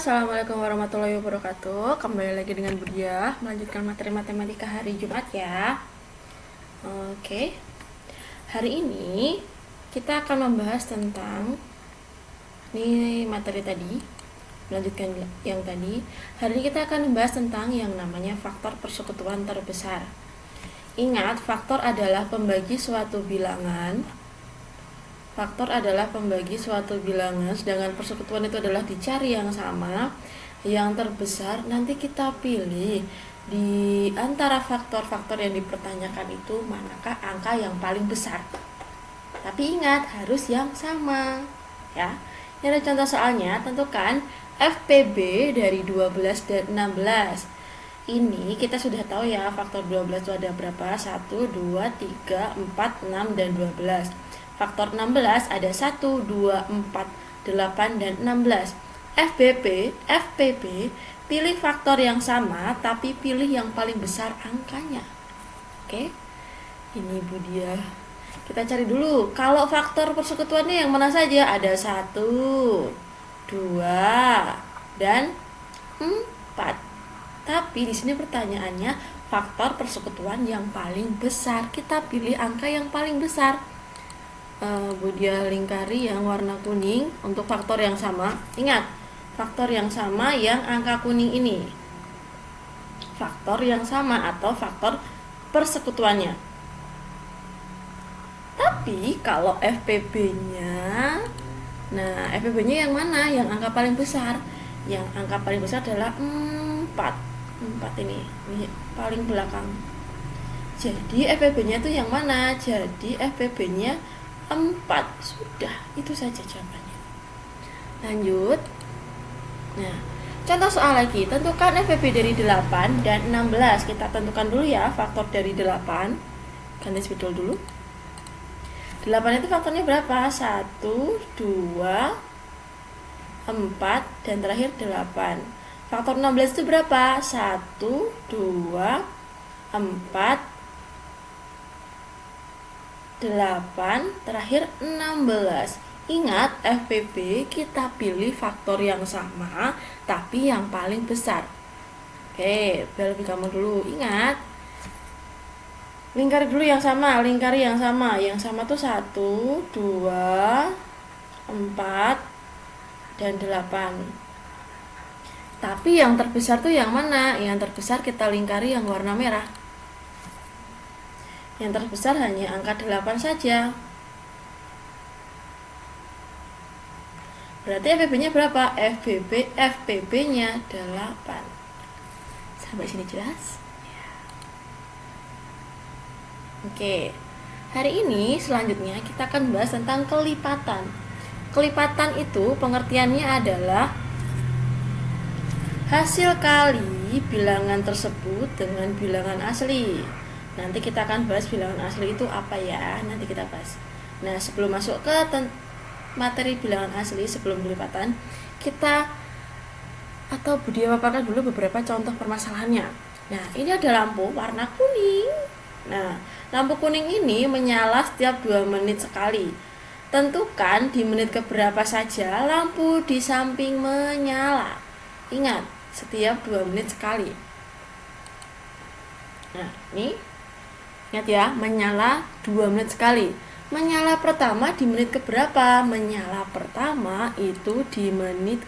Assalamualaikum warahmatullahi wabarakatuh. Kembali lagi dengan Budia, melanjutkan materi matematika hari Jumat ya. Oke. Hari ini kita akan membahas tentang ini materi tadi, melanjutkan yang tadi. Hari ini kita akan membahas tentang yang namanya faktor persekutuan terbesar. Ingat, faktor adalah pembagi suatu bilangan. Faktor adalah pembagi suatu bilangan, sedangkan persekutuan itu adalah dicari yang sama, yang terbesar. Nanti kita pilih di antara faktor-faktor yang dipertanyakan itu manakah angka yang paling besar. Tapi ingat, harus yang sama ya. Ini ada contoh soalnya, tentukan FPB dari 12 dan 16. Ini kita sudah tahu ya, faktor 12 itu ada berapa? 1, 2, 3, 4, 6, dan 12. Faktor 16 ada 1, 2, 4, 8, dan 16. FPB, pilih faktor yang sama, tapi pilih yang paling besar angkanya. Oke, ini Budia. Kita cari dulu, kalau faktor persekutuannya yang mana saja? Ada 1, 2, dan 4. Tapi di sini pertanyaannya, faktor persekutuan yang paling besar. Kita pilih angka yang paling besar. Budia lingkari yang warna kuning untuk faktor yang sama. Ingat, faktor yang sama yang angka kuning ini. Faktor yang sama atau faktor persekutuannya. Tapi kalau FPB-nya, nah FPB-nya yang mana? Yang angka paling besar. Yang angka paling besar adalah 4 ini paling belakang. Jadi FPB-nya itu yang mana? Jadi FPB-nya 4. Sudah, itu saja jawabannya. Lanjut. Nah, contoh soal lagi. Tentukan FPB dari 8 dan 16. Kita tentukan dulu ya faktor dari 8. Ganti spidol dulu. 8 itu faktornya berapa? 1, 2, 4, dan terakhir 8. Faktor 16 itu berapa? 1, 2, 4, 8, terakhir 16. Ingat, FPB kita pilih faktor yang sama, tapi yang paling besar. Oke, biar lebih gampang dulu. Ingat, lingkari dulu yang sama, lingkari yang sama. Yang sama tuh 1, 2, 4, dan 8. Tapi yang terbesar tuh yang mana? Yang terbesar kita lingkari yang warna merah. Yang terbesar hanya angka 8 saja. Berarti FPB-nya berapa? FPB-nya 8. Sampai sini jelas? Ya. Oke. Hari ini selanjutnya kita akan bahas tentang kelipatan. Kelipatan itu pengertiannya adalah hasil kali bilangan tersebut dengan bilangan asli. Nanti kita akan bahas bilangan asli itu apa ya, nanti kita bahas. Nah, sebelum masuk ke materi bilangan asli, sebelum kelipatan, kita atau Budia paparkan dulu beberapa contoh permasalahannya. Nah, ini ada lampu warna kuning. Nah, lampu kuning ini menyala setiap 2 menit sekali. Tentukan di menit keberapa saja lampu di samping menyala. Ingat, setiap 2 menit sekali. Nah, ini ingat ya, menyala 2 menit sekali. Menyala pertama di menit keberapa? Menyala pertama itu di menit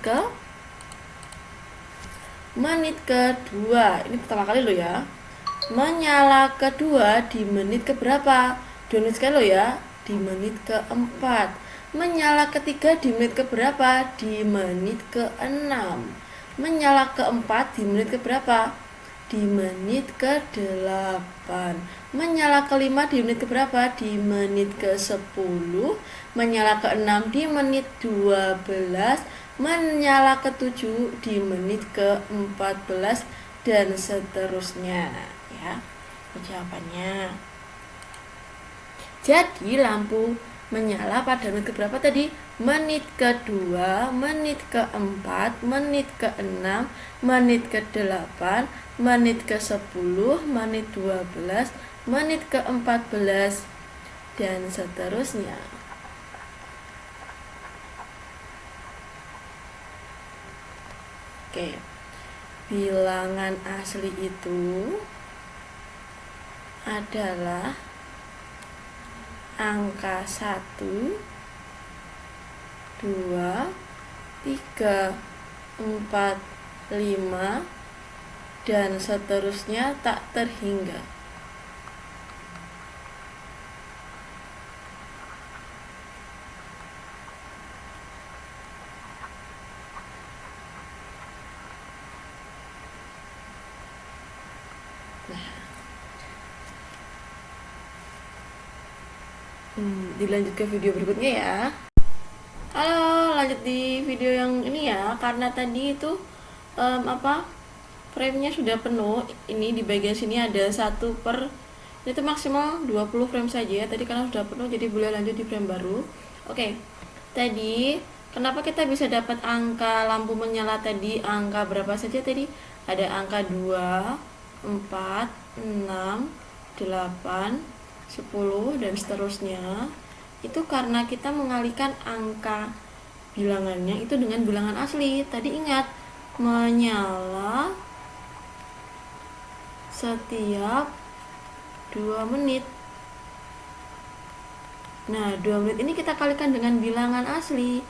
kedua. Ini pertama kali loh ya. Menyala kedua di menit keberapa? 2 menit sekali loh ya. Di menit keempat. Menyala ketiga di menit keberapa? Di menit ke-6. Menyala keempat di menit keberapa? Di menit ke-8. Menyala kelima di menit keberapa? Di menit ke-10. Menyala ke-6 di menit 12. Menyala ke-7 di menit ke-14, dan seterusnya ya. Jawabannya. Jadi lampu menyala pada menit keberapa tadi? Menit kedua, menit keempat, menit ke-6, menit ke-8, menit ke-10, menit 12, menit ke-14, dan seterusnya. Oke, bilangan asli itu adalah angka 1, 2, 3, 4, 5, dan seterusnya tak terhingga. Dilanjut ke video berikutnya ya. Halo, lanjut di video yang ini ya. Karena tadi itu frame-nya sudah penuh. Ini di bagian sini ada 1 per, itu maksimal 20 frame saja. Tadi karena sudah penuh, jadi boleh lanjut di frame baru. Oke, tadi kenapa kita bisa dapat angka lampu menyala tadi? Angka berapa saja tadi? Ada angka 2, 4, 6, 8, 10, dan seterusnya. Itu karena kita mengalihkan angka bilangannya itu dengan bilangan asli. Tadi ingat, menyala setiap 2 menit. Nah, 2 menit ini kita kalikan dengan bilangan asli.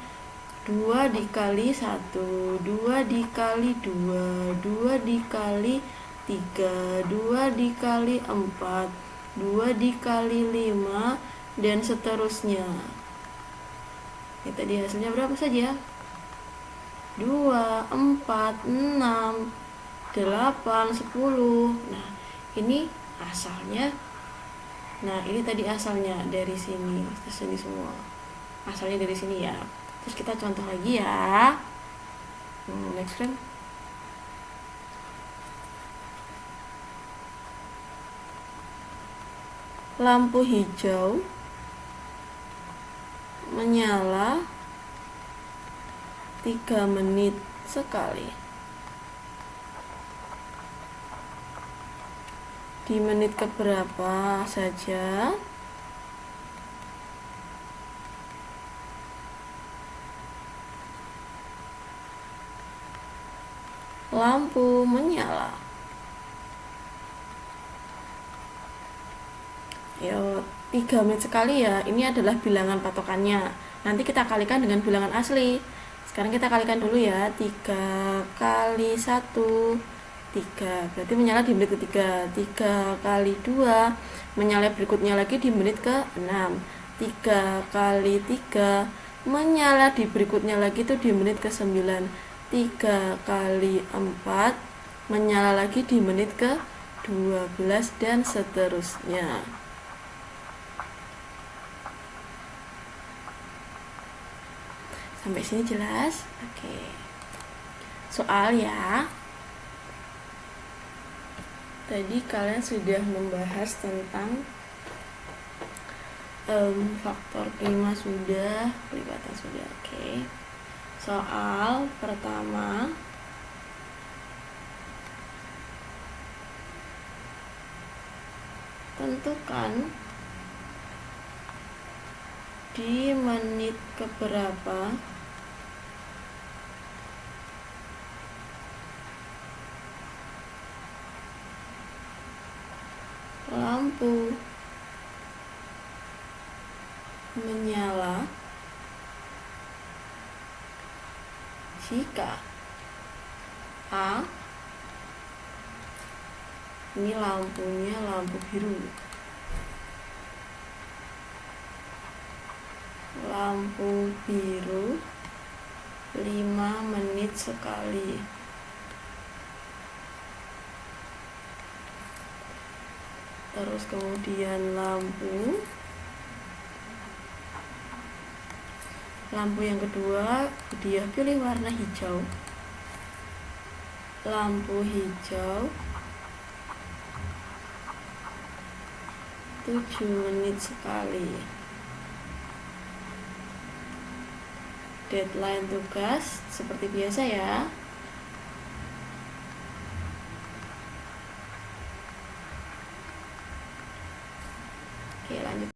2 dikali 1, 2 dikali 2, 2 dikali 3, 2 dikali 4, 2 dikali 5, dan seterusnya. Ini tadi hasilnya berapa saja? 2, 4, 6, 8, 10. Nah, ini asalnya. Nah, ini tadi asalnya dari sini. Terus ini semua asalnya dari sini ya. Terus kita contoh lagi ya. Next frame. Lampu hijau menyala 3 menit sekali. Di menit keberapa saja lampu menyala? Yo, 3 menit sekali ya. Ini adalah bilangan patokannya. Nanti kita kalikan dengan bilangan asli. Sekarang kita kalikan dulu ya. 3 kali 1, 3. Berarti menyala di menit ketiga. 3 kali 2, menyala berikutnya lagi di menit ke-6. 3 kali 3, menyala di berikutnya lagi itu di menit ke-9. 3 kali 4, menyala lagi di menit ke-12, dan seterusnya. Sampai sini jelas? Oke. Soal ya. Tadi kalian sudah membahas tentang faktor prima sudah, pelibatan sudah. Oke. Soal pertama. Tentukan di menit keberapa lampu menyala jika A, ini lampunya lampu biru, lampu biru 5 menit sekali. Terus kemudian lampu yang kedua, dia pilih warna hijau. Lampu hijau 7 menit sekali. Deadline tugas seperti biasa ya.